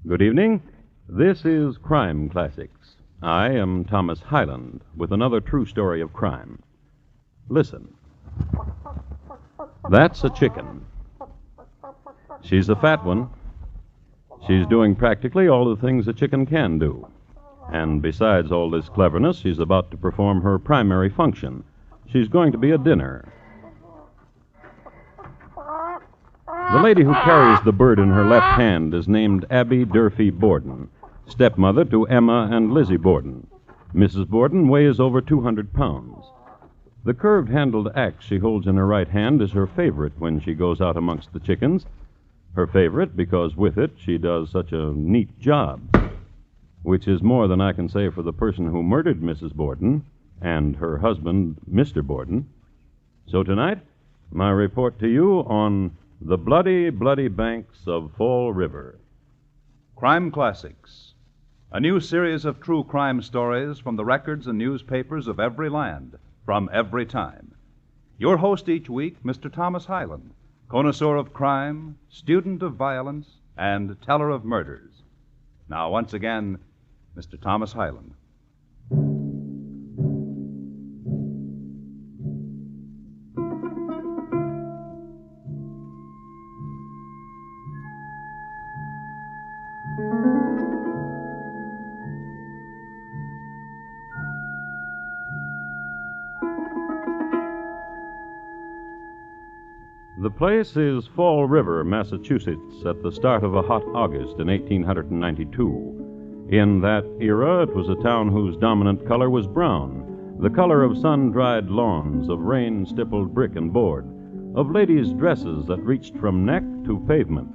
Good evening. This is Crime Classics. I am Thomas Hyland with another true story of crime. Listen. That's a chicken. She's a fat one. She's doing practically all the things a chicken can do. And besides all this cleverness, she's about to perform her primary function. She's going to be a dinner. The lady who carries the bird in her left hand is named Abby Durfee Borden, stepmother to Emma and Lizzie Borden. Mrs. Borden weighs over 200 pounds. The curved-handled axe she holds in her right hand is her favorite when she goes out amongst the chickens. Her favorite because with it she does such a neat job, which is more than I can say for the person who murdered Mrs. Borden and her husband, Mr. Borden. So tonight, my report to you on the bloody, bloody banks of Fall River. Crime Classics, a new series of true crime stories from the records and newspapers of every land, from every time. Your host each week, Mr. Thomas Hyland, connoisseur of crime, student of violence, and teller of murders. Now, once again, Mr. Thomas Hyland. The place is Fall River, Massachusetts, at the start of a hot August in 1892. In that era, it was a town whose dominant color was brown, the color of sun-dried lawns, of rain-stippled brick and board, of ladies' dresses that reached from neck to pavement.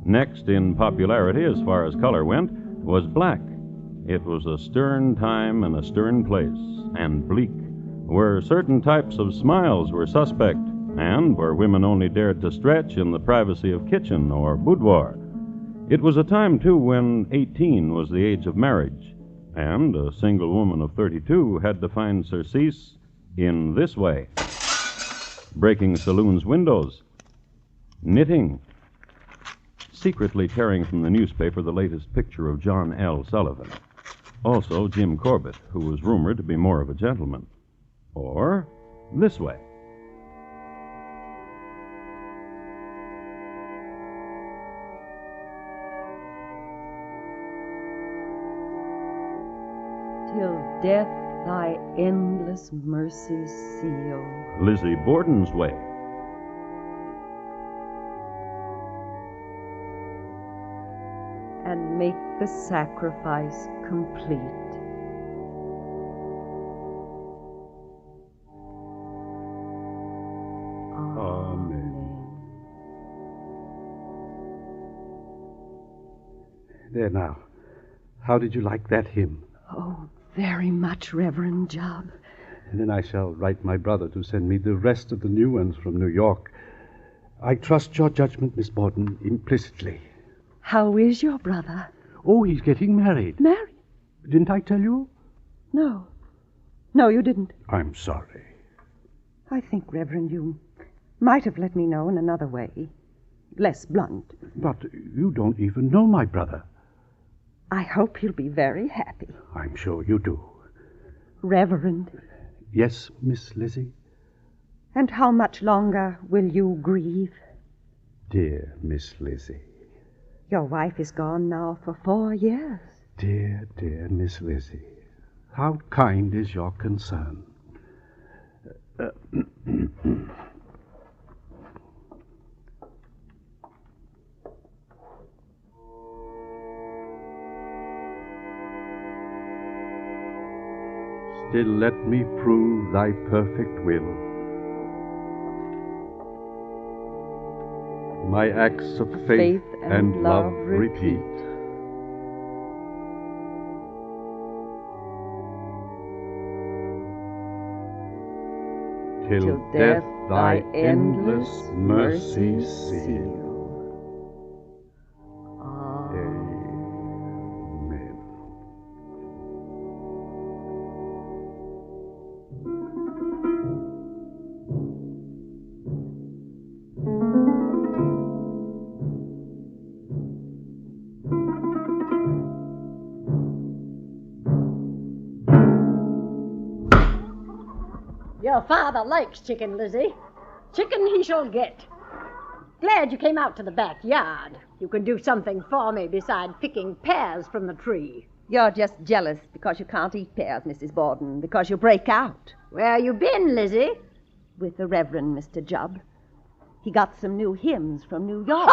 Next in popularity, as far as color went, was black. It was a stern time and a stern place, and bleak, where certain types of smiles were suspect, and where women only dared to stretch in the privacy of kitchen or boudoir. It was a time, too, when 18 was the age of marriage, and a single woman of 32 had to find surcease in this way: breaking saloons' windows, knitting, secretly tearing from the newspaper the latest picture of John L. Sullivan, also Jim Corbett, who was rumored to be more of a gentleman, or this way. Till death thy endless mercies seal. Lizzie Borden's way. And make the sacrifice complete. Amen. There now. How did you like that hymn? Oh, very much, Reverend Job. And then I shall write my brother to send me the rest of the new ones from New York. I trust your judgment, Miss Morton, implicitly. How is your brother? Oh, he's getting married. Married? Didn't I tell you? No. No, you didn't. I'm sorry. I think, Reverend, you might have let me know in another way. Less blunt. But you don't even know my brother. I hope you'll be very happy. I'm sure you do. Reverend. Yes, Miss Lizzie? And how much longer will you grieve? Dear Miss Lizzie. Your wife is gone now for 4 years. Dear, dear Miss Lizzie. How kind is your concern. Still let me prove thy perfect will. My acts of faith and love repeat. Till death thy endless mercy seal. Your father likes chicken, Lizzie. Chicken he shall get. Glad you came out to the backyard. You can do something for me besides picking pears from the tree. You're just jealous because you can't eat pears, Mrs. Borden, because you break out. Where you been, Lizzie? With the Reverend Mr. Jubb. He got some new hymns from New York.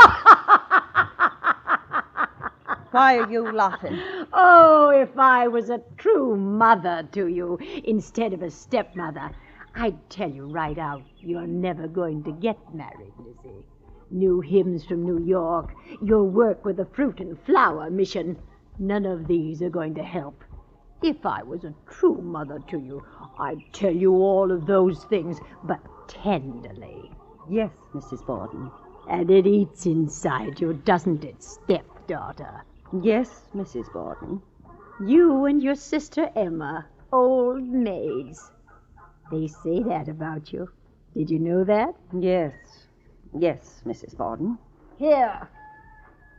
Why are you laughing? Oh, if I was a true mother to you instead of a stepmother, I'd tell you right out, you're never going to get married, Lizzie. New hymns from New York, your work with the Fruit and Flower Mission, none of these are going to help. If I was a true mother to you, I'd tell you all of those things, but tenderly. Yes, Mrs. Borden. And it eats inside you, doesn't it, stepdaughter? Yes, Mrs. Borden. You and your sister Emma, old maids. They say that about you. Did you know that? Yes. Yes, Mrs. Borden. Here.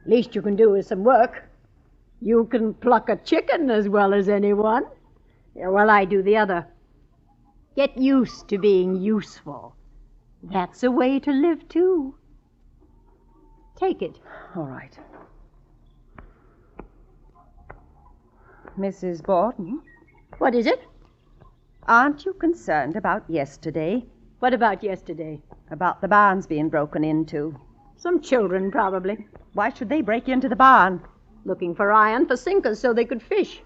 Least you can do is some work. You can pluck a chicken as well as anyone. Yeah, well, I do the other. Get used to being useful. That's a way to live, too. Take it. All right. Mrs. Borden? What is it? Aren't you concerned about yesterday? What about yesterday? About the barns being broken into. Some children, probably. Why should they break into the barn? Looking for iron for sinkers so they could fish.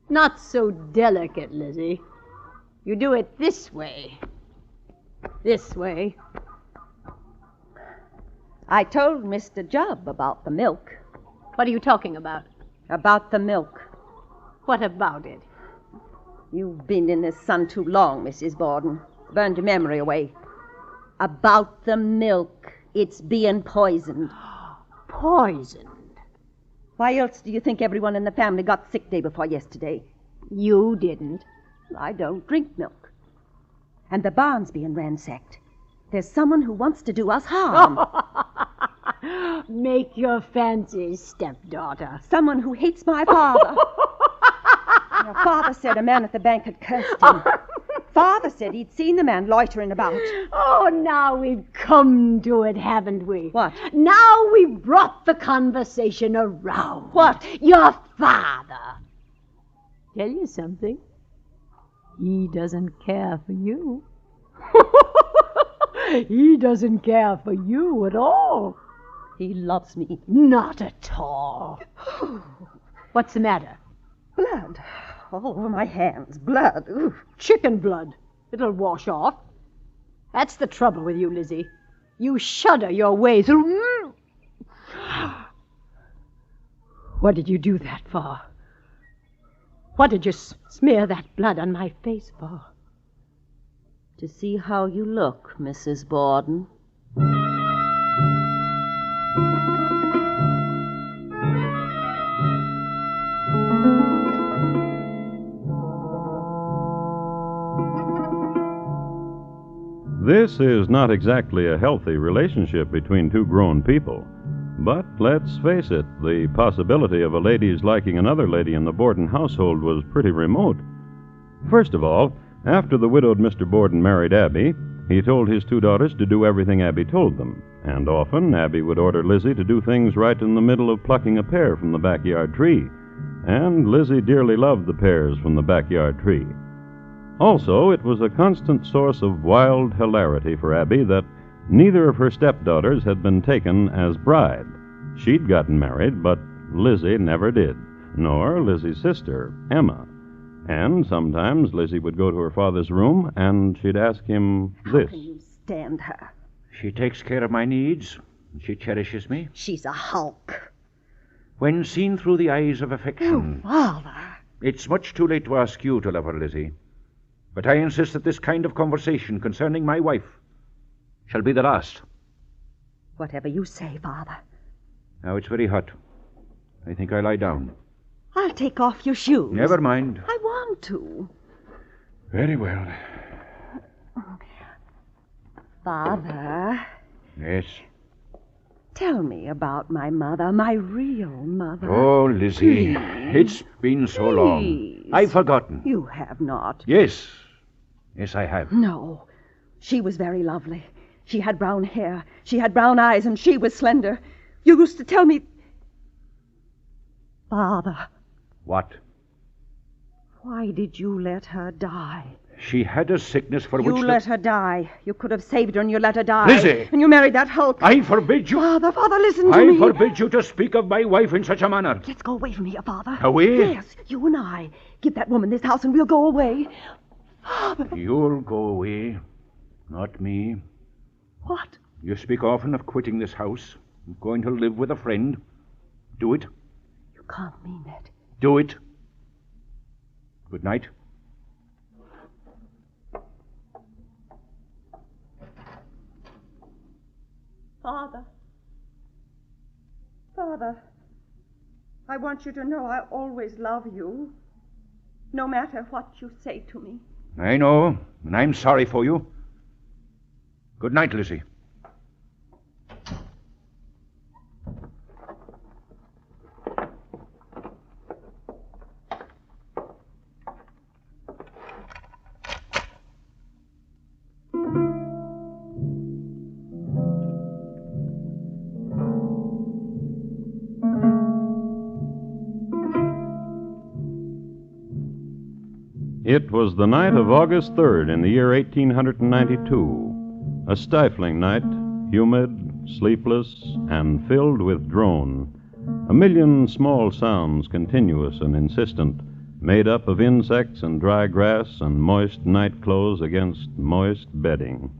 Not so delicate, Lizzie. You do it this way. This way. I told Mr. Jubb about the milk. What are you talking about? About the milk. What about it? You've been in the sun too long, Mrs. Borden. Burned your memory away. About the milk. It's being poisoned. Poisoned? Why else do you think everyone in the family got sick day before yesterday? You didn't. I don't drink milk. And the barn's being ransacked. There's someone who wants to do us harm. Make your fancies, stepdaughter. Someone who hates my father. Your father said a man at the bank had cursed him. Father said he'd seen the man loitering about. Oh, now we've come to it, haven't we? What? Now we've brought the conversation around. What? Your father. Tell you something. He doesn't care for you. He doesn't care for you at all. He loves me. Not at all. What's the matter? Blood. All over my hands. Blood. Ooh. Chicken blood. It'll wash off. That's the trouble with you, Lizzie. You shudder your way through. What did you do that for? What did you smear that blood on my face for? To see how you look, Mrs. Borden. This is not exactly a healthy relationship between two grown people. But let's face it, the possibility of a lady's liking another lady in the Borden household was pretty remote. First of all, after the widowed Mr. Borden married Abby, he told his two daughters to do everything Abby told them, and often Abby would order Lizzie to do things right in the middle of plucking a pear from the backyard tree, and Lizzie dearly loved the pears from the backyard tree. Also, it was a constant source of wild hilarity for Abby that neither of her stepdaughters had been taken as bride. She'd gotten married, but Lizzie never did, nor Lizzie's sister, Emma. And sometimes Lizzie would go to her father's room, and she'd ask him this. How can you stand her? She takes care of my needs. She cherishes me. She's a hulk. When seen through the eyes of affection. Oh, Father. It's much too late to ask you to love her, Lizzie. But I insist that this kind of conversation concerning my wife shall be the last. Whatever you say, Father. Now, it's very hot. I think I'll lie down. I'll take off your shoes. Never mind. I want to. Very well. Father. Yes. Tell me about my mother, my real mother. Oh, Lizzie, Please. it's been so long. Please. I've forgotten. You have not. Yes. Yes, I have. No. She was very lovely. She had brown hair. She had brown eyes, and she was slender. You used to tell me... Father, What? why did you let her die? She had a sickness for You which... let her die. You could have saved her, and you let her die. Lizzie! And you married that hulk. I forbid you... Father, listen to me. I forbid you to speak of my wife in such a manner. Let's go away from here, Father. Away? Yes, you and I. Give that woman this house, and we'll go away. Father. You'll go away, not me. What? You speak often of quitting this house, of going to live with a friend. Do it. You can't mean that. Do it. Good night. Father, I want you to know I always love you, no matter what you say to me. I know, and I'm sorry for you. Good night, Lizzie. It was the night of August 3rd in the year 1892. A stifling night, humid, sleepless, and filled with drone. A million small sounds, continuous and insistent, made up of insects and dry grass and moist night clothes against moist bedding.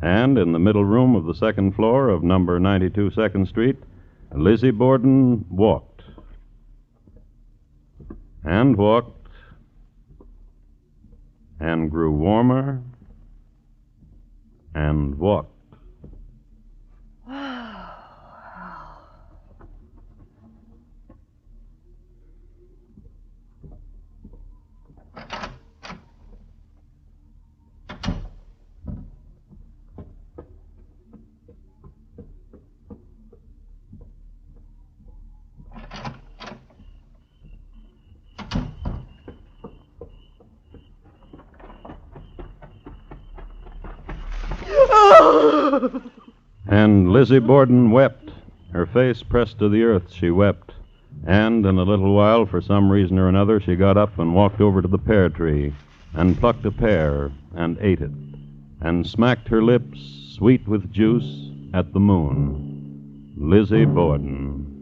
And in the middle room of the second floor of number 92 2nd Street, Lizzie Borden walked. And walked. And grew warmer and walked. And Lizzie Borden wept. Her face pressed to the earth, she wept. And in a little while, for some reason or another, she got up and walked over to the pear tree and plucked a pear and ate it and smacked her lips, sweet with juice, at the moon. Lizzie Borden.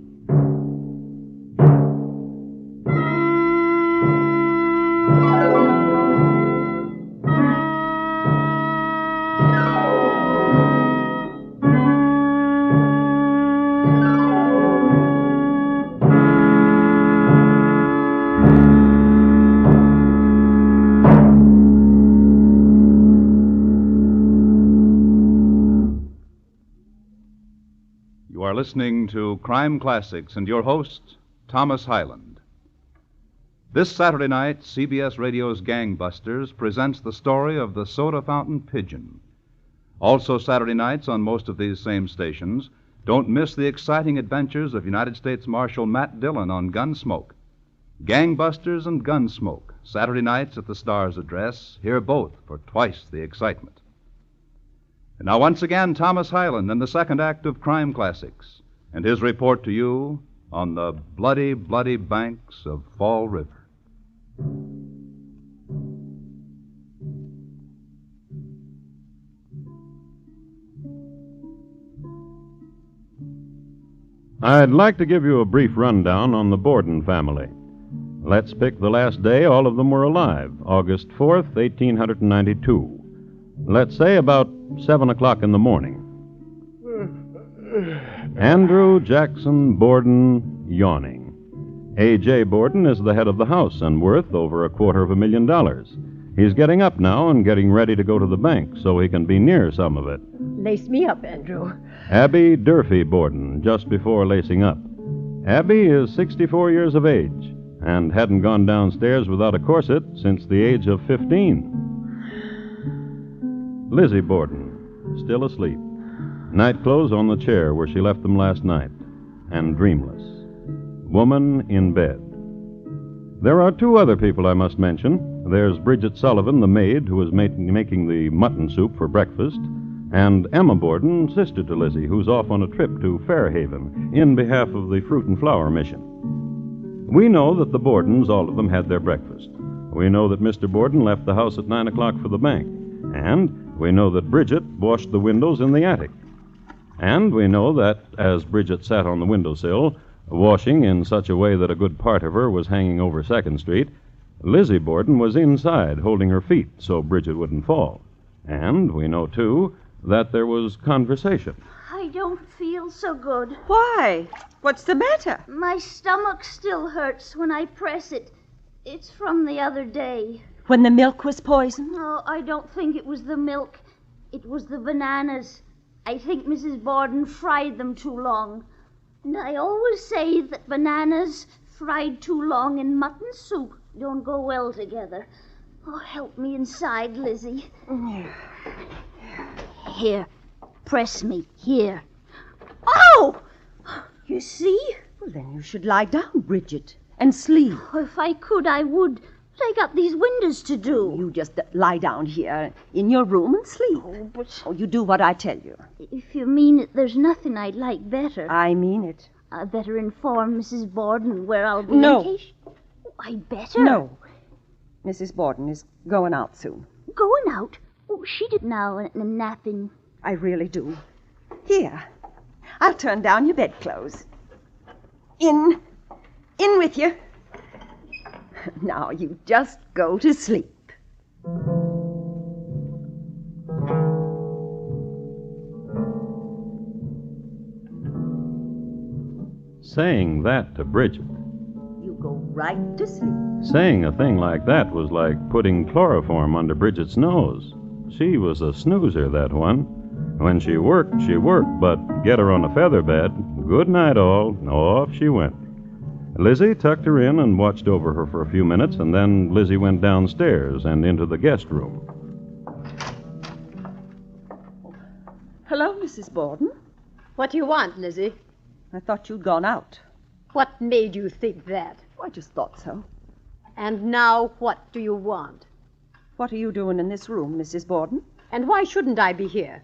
You are listening to Crime Classics and your host, Thomas Hyland. This Saturday night, CBS Radio's Gangbusters presents the story of the soda fountain pigeon. Also Saturday nights on most of these same stations, don't miss the exciting adventures of United States Marshal Matt Dillon on Gunsmoke. Gangbusters and Gunsmoke, Saturday nights at the Star's address. Hear both for twice the excitement. And now once again, Thomas Hyland in the second act of Crime Classics and his report to you on the bloody, bloody banks of Fall River. I'd like to give you a brief rundown on the Borden family. Let's pick the last day all of them were alive, August 4th, 1892. Let's say about 7 o'clock in the morning. Andrew Jackson Borden, yawning. A.J. Borden is the head of the house and worth over $250,000. He's getting up now and getting ready to go to the bank so he can be near some of it. Lace me up, Andrew. Abby Durfee Borden, just before lacing up. Abby is 64 years of age and hadn't gone downstairs without a corset since the age of 15. Lizzie Borden, still asleep. Nightclothes on the chair where she left them last night, and dreamless. Woman in bed. There are two other people I must mention. There's Bridget Sullivan, the maid, who is making the mutton soup for breakfast, and Emma Borden, sister to Lizzie, who's off on a trip to Fairhaven in behalf of the Fruit and Flower Mission. We know that the Bordens, all of them, had their breakfast. We know that Mr. Borden left the house at 9 o'clock for the bank. And we know that Bridget washed the windows in the attic. And we know that, as Bridget sat on the windowsill, washing in such a way that a good part of her was hanging over 2nd Street, Lizzie Borden was inside, holding her feet so Bridget wouldn't fall. And we know, too, that there was conversation. I don't feel so good. Why? What's the matter? My stomach still hurts when I press it. It's from the other day. When the milk was poisoned? No, I don't think it was the milk. It was the bananas. I think Mrs. Borden fried them too long. And I always say that bananas fried too long in mutton soup don't go well together. Oh, help me inside, Lizzie. Here, press me. Here. Oh! You see? Well, then you should lie down, Bridget, and sleep. Oh, if I could, I would. But I got these windows to do. You just lie down here in your room and sleep. Oh, but... Oh, you do what I tell you. If you mean it, there's nothing I'd like better. I mean it. I'd better inform Mrs. Borden where I'll be No. on vacation. Oh, I'd better. No. Mrs. Borden is going out soon. Going out? Oh, she did now and napping. I really do. Here. I'll turn down your bedclothes. In with you. Now you just go to sleep. Saying that to Bridget, You go right to sleep. saying a thing like that was like putting chloroform under Bridget's nose. She was a snoozer, that one. When she worked, but get her on a feather bed, good night all, off she went. Lizzie tucked her in and watched over her for a few minutes, and then Lizzie went downstairs and into the guest room. Hello, Mrs. Borden. What do you want, Lizzie? I thought you'd gone out. What made you think that? I just thought so. And now what do you want? What are you doing in this room, Mrs. Borden? And why shouldn't I be here?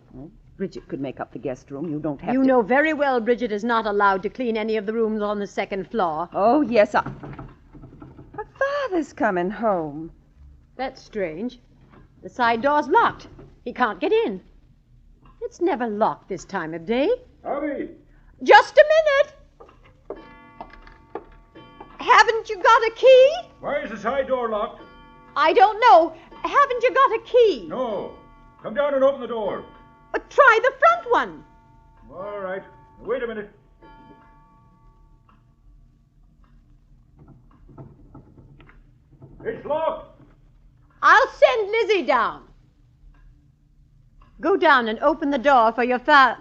Bridget could make up the guest room. You don't have You to... know very well Bridget is not allowed to clean any of the rooms on the 2nd floor. Oh, yes, Her father's coming home. That's strange. The side door's locked. He can't get in. It's never locked this time of day. Hurry! Just a minute. Haven't you got a key? Why is the side door locked? I don't know. Haven't you got a key? No. Come down and open the door. Try the front one. All right. Wait a minute. It's locked. I'll send Lizzie down. Go down and open the door for your father.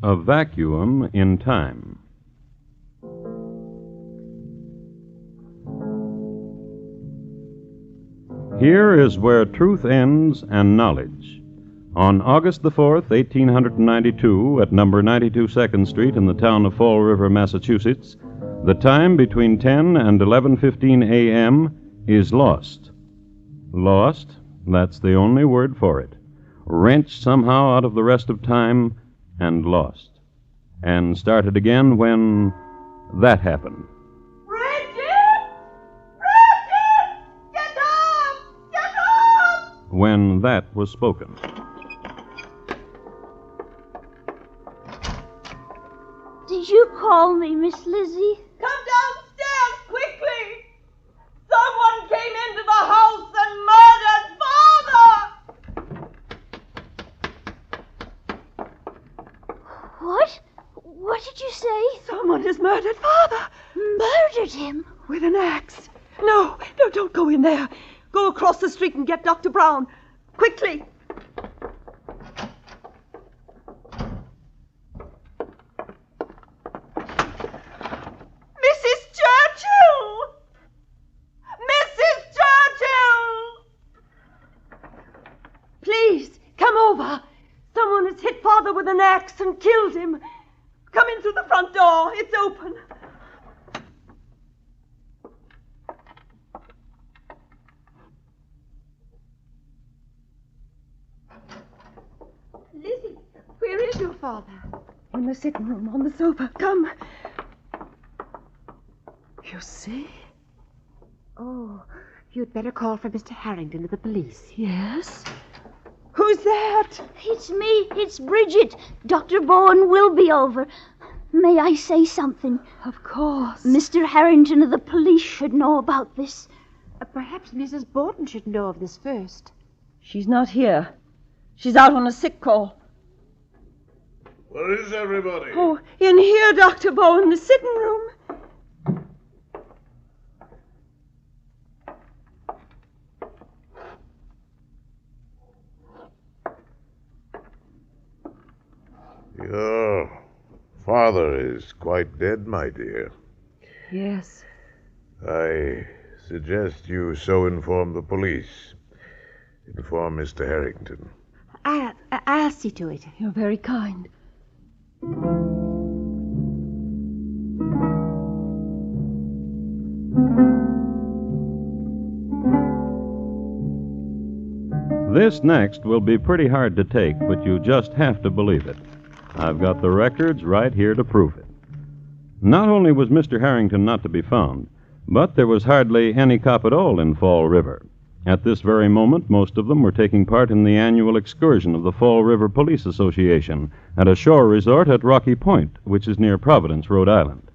A vacuum in time. Here is where truth ends and knowledge. On August the 4th, 1892, at number 92 2nd Street in the town of Fall River, Massachusetts, the time between 10 and 11:15 a.m. is lost. Lost, that's the only word for it. Wrenched somehow out of the rest of time and lost. And started again when that happened. When that was spoken. Did you call me, Miss Lizzie? Come downstairs, quickly! Someone came into the house and murdered Father! What? What did you say? Someone has murdered Father. Murdered him? With an axe. No, don't go in there. Go across the street and get Dr. Brown. Quickly. Mrs. Churchill! Mrs. Churchill! Please, come over. Someone has hit Father with an axe and killed him. Come in through the front door. It's open. Father? In the sitting room, on the sofa. Come. You see? Oh, you'd better call for Mr. Harrington to the police. Yes? Who's that? It's me. It's Bridget. Dr. Bowen will be over. May I say something? Of course. Mr. Harrington of the police should know about this. Perhaps Mrs. Morton should know of this first. She's not here. She's out on a sick call. Where is everybody? Oh, in here, Dr. Bowen, the sitting room. Your father is quite dead, my dear. Yes. I suggest you so inform the police. Inform Mr. Harrington. I'll see to it. You're very kind. This next will be pretty hard to take, but you just have to believe it. I've got the records right here to prove it. Not only was Mr. Harrington not to be found, but there was hardly any cop at all in Fall River. At this very moment, most of them were taking part in the annual excursion of the Fall River Police Association at a shore resort at Rocky Point, which is near Providence, Rhode Island.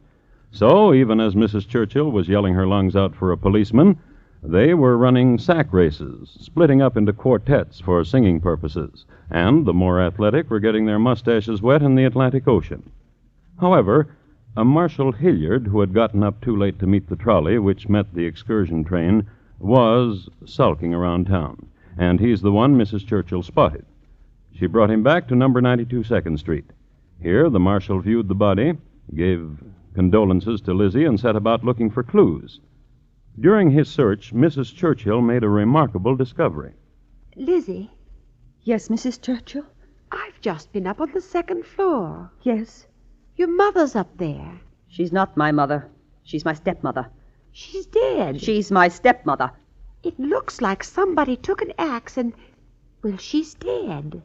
So, even as Mrs. Churchill was yelling her lungs out for a policeman, they were running sack races, splitting up into quartets for singing purposes, and the more athletic were getting their mustaches wet in the Atlantic Ocean. However, a Marshal Hilliard, who had gotten up too late to meet the trolley which met the excursion train, was sulking around town, and he's the one Mrs. Churchill spotted. She brought him back to number 92 2nd Street. Here, the marshal viewed the body, gave condolences to Lizzie, and set about looking for clues. During his search, Mrs. Churchill made a remarkable discovery. Lizzie, Yes, Mrs. Churchill? I've just been up on the 2nd floor. Yes. Your mother's up there. She's not my mother. She's my stepmother. She's dead. She's my stepmother. It looks like somebody took an axe and... well, she's dead.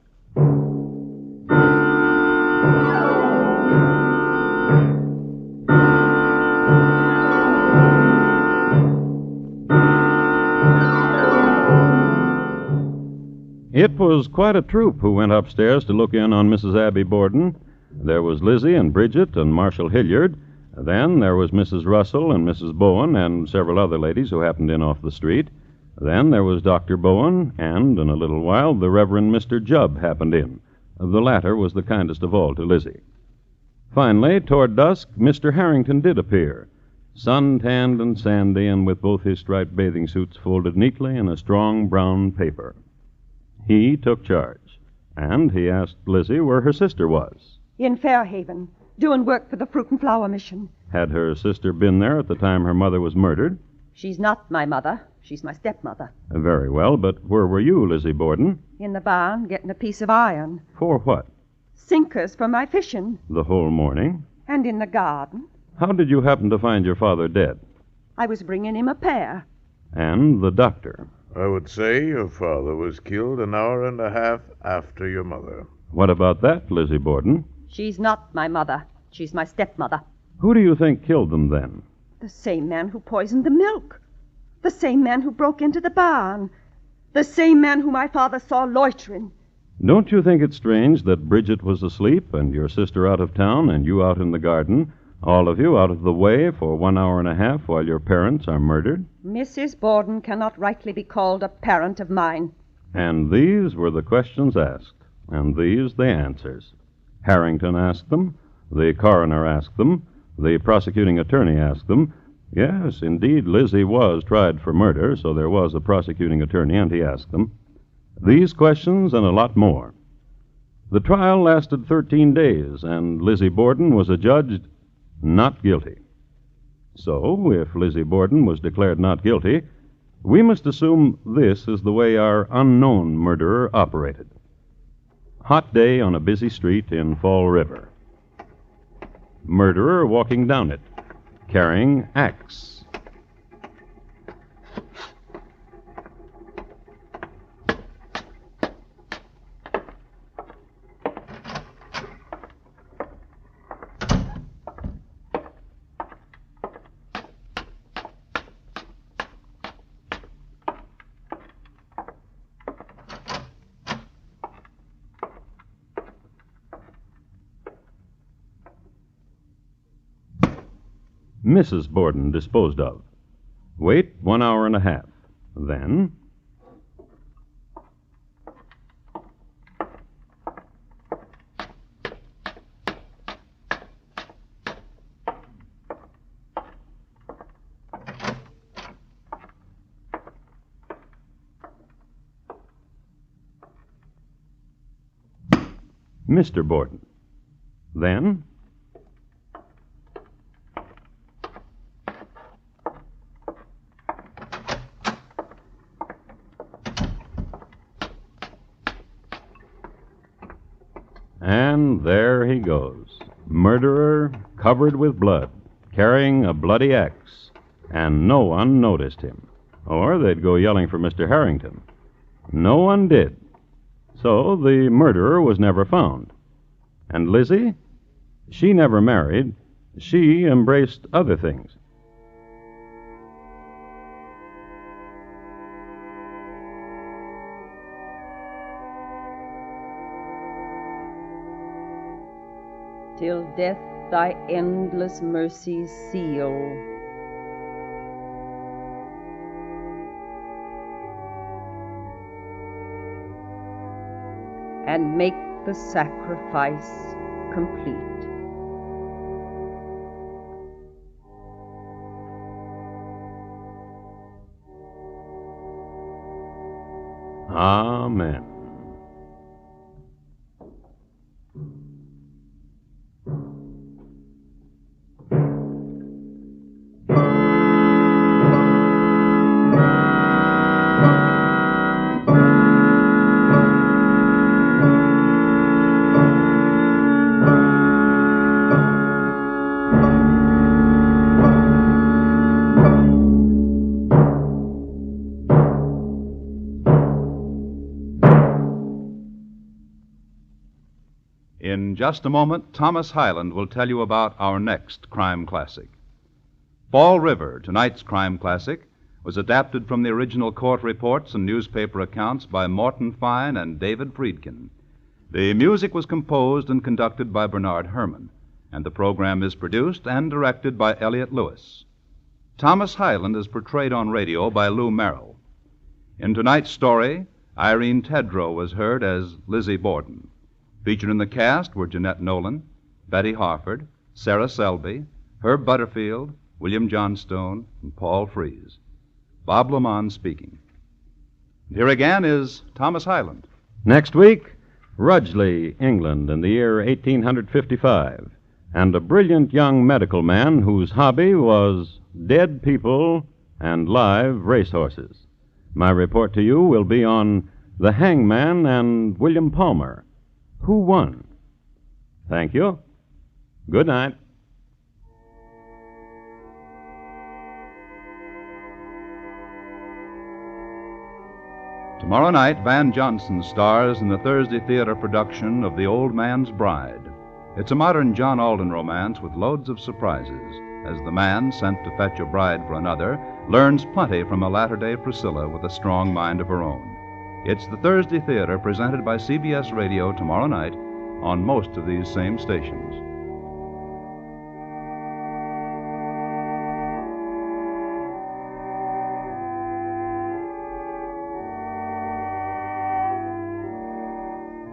It was quite a troop who went upstairs to look in on Mrs. Abby Borden. There was Lizzie and Bridget and Marshal Hilliard. Then there was Mrs. Russell and Mrs. Bowen and several other ladies who happened in off the street. Then there was Dr. Bowen, and in a little while the Reverend Mr. Jubb happened in. The latter was the kindest of all to Lizzie. Finally, toward dusk, Mr. Harrington did appear, sun-tanned and sandy, and with both his striped bathing suits folded neatly in a strong brown paper. He took charge, and he asked Lizzie where her sister was. In Fairhaven, doing work for the Fruit and Flower Mission. Had her sister been there at the time her mother was murdered? She's not my mother. She's my stepmother. Very well, but where were you, Lizzie Borden? In the barn, getting a piece of iron. For what? Sinkers for my fishing. The whole morning? And in the garden. How did you happen to find your father dead? I was bringing him a pear. And the doctor? I would say your father was killed an hour and a half after your mother. What about that, Lizzie Borden? She's not my mother. She's my stepmother. Who do you think killed them then? The same man who poisoned the milk. The same man who broke into the barn. The same man who my father saw loitering. Don't you think it strange that Bridget was asleep and your sister out of town and you out in the garden, all of you out of the way for 1 hour and a half while your parents are murdered? Mrs. Borden cannot rightly be called a parent of mine. And these were the questions asked, and these the answers. Harrington asked them, the coroner asked them, the prosecuting attorney asked them. Yes, indeed, Lizzie was tried for murder, so there was a prosecuting attorney, and he asked them. These questions and a lot more. The trial lasted 13 days, and Lizzie Borden was adjudged not guilty. So, if Lizzie Borden was declared not guilty, we must assume this is the way our unknown murderer operated. Hot day on a busy street in Fall River. Murderer walking down it, carrying axe. Mrs. Borden disposed of. Wait 1 hour and a half. Then... Mr. Borden. Then... And there he goes, murderer covered with blood, carrying a bloody axe, and no one noticed him. Or they'd go yelling for Mr. Harrington. No one did. So the murderer was never found. And Lizzie? She never married. She embraced other things. Till death thy endless mercies seal. And make the sacrifice complete. Amen. In just a moment, Thomas Hyland will tell you about our next crime classic. Fall River, tonight's crime classic, was adapted from the original court reports and newspaper accounts by Morton Fine and David Friedkin. The music was composed and conducted by Bernard Herrmann, and the program is produced and directed by Elliott Lewis. Thomas Hyland is portrayed on radio by Lou Merrill. In tonight's story, Irene Tedrow was heard as Lizzie Borden. Featured in the cast were Jeanette Nolan, Betty Harford, Sarah Selby, Herb Butterfield, William Johnstone, and Paul Freese. Bob Lamont speaking. Here again is Thomas Hyland. Next week, Rudgley, England, in the year 1855, and a brilliant young medical man whose hobby was dead people and live racehorses. My report to you will be on The Hangman and William Palmer. Who won? Thank you. Good night. Tomorrow night, Van Johnson stars in the Thursday theater production of The Old Man's Bride. It's a modern John Alden romance with loads of surprises, as the man sent to fetch a bride for another learns plenty from a latter-day Priscilla with a strong mind of her own. It's the Thursday Theater presented by CBS Radio tomorrow night on most of these same stations.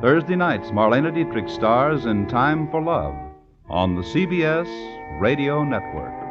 Thursday nights, Marlena Dietrich stars in Time for Love on the CBS Radio Network.